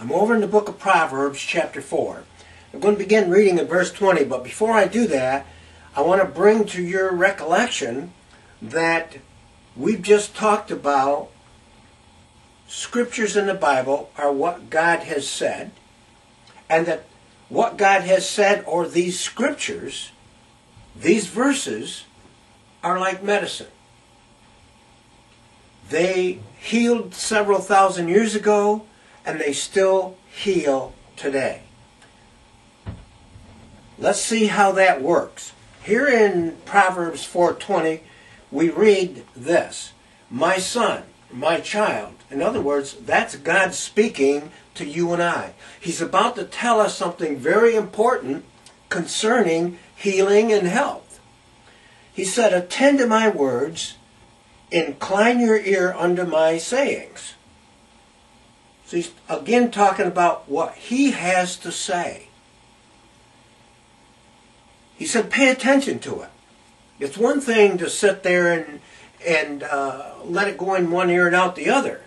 I'm over in the book of Proverbs, chapter 4. I'm going to begin reading in verse 20, but before I do that, I want to bring to your recollection that we've just talked about scriptures in the Bible are what God has said, and that what God has said, or these scriptures, these verses, are like medicine. They healed several thousand years ago, and they still heal today. Let's see how that works. Here in Proverbs 4:20, we read this: my son, my child. In other words, that's God speaking to you and I. He's about to tell us something very important concerning healing and health. He said, attend to my words, incline your ear unto my sayings. So he's again talking about what he has to say. He said, pay attention to it. It's one thing to sit there and let it go in one ear and out the other.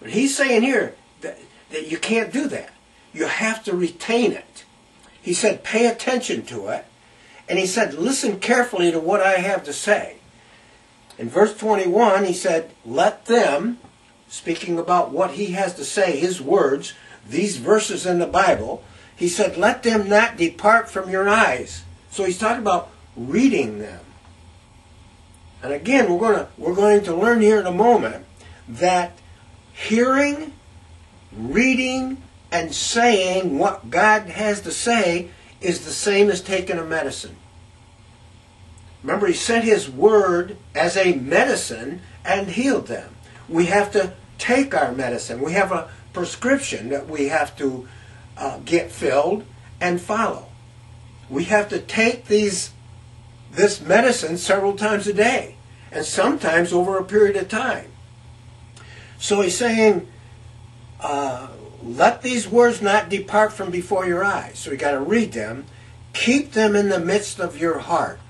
But he's saying here that you can't do that. You have to retain it. He said, pay attention to it. And he said, listen carefully to what I have to say. In verse 21, he said, let them, speaking about what he has to say, his words, these verses in the Bible, he said, let them not depart from your eyes. So he's talking about reading them. And again, we're going to learn here in a moment that hearing, reading, and saying what God has to say is the same as taking a medicine. Remember, he sent his word as a medicine and healed them. We have to take our medicine. We have a prescription that we have to get filled and follow. We have to take this medicine several times a day, and sometimes over a period of time. So he's saying, let these words not depart from before your eyes. So you got to read them. Keep them in the midst of your heart.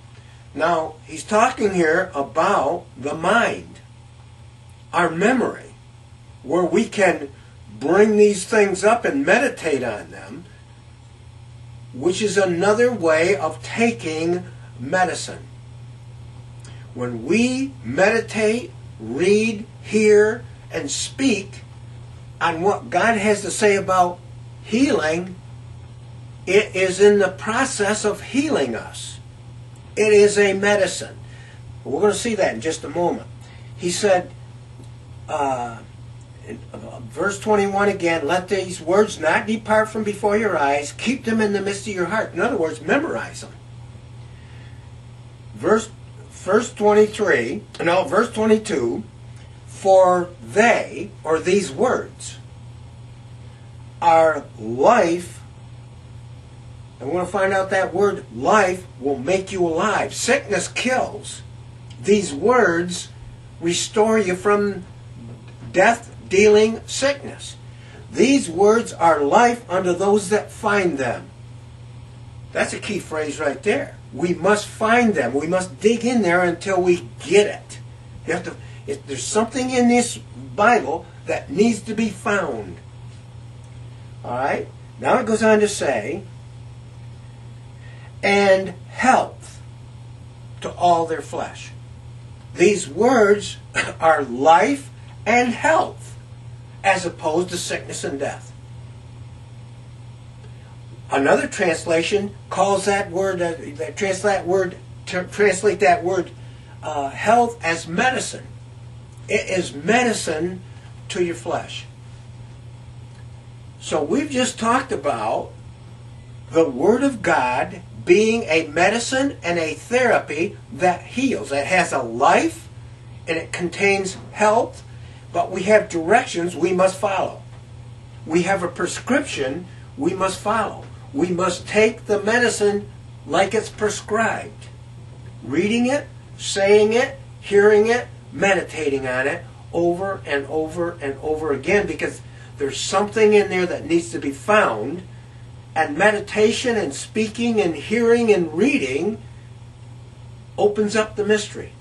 Now, he's talking here about the mind, our memory, where we can bring these things up and meditate on them, which is another way of taking medicine. When we meditate, read, hear, and speak on what God has to say about healing, it is in the process of healing us. It is a medicine. We're going to see that in just a moment. He said, in verse 21 again, let these words not depart from before your eyes, keep them in the midst of your heart. In other words, memorize them. Verse 22, for they, or these words, are life. And we're going to find out that word life will make you alive. Sickness kills. These words restore you from death-dealing sickness. These words are life unto those that find them. That's a key phrase right there. We must find them. We must dig in there until we get it. You have to. There's something in this Bible that needs to be found. All right? Now it goes on to say, and health to all their flesh. These words are life and health, as opposed to sickness and death. Another translation calls that word, translate that word health as medicine. It is medicine to your flesh. So we've just talked about the Word of God being a medicine and a therapy that heals. It has a life and it contains health, but we have directions we must follow. We have a prescription we must follow. We must take the medicine like it's prescribed. Reading it, saying it, hearing it, meditating on it over and over and over again, because there's something in there that needs to be found. And meditation and speaking and hearing and reading opens up the mystery.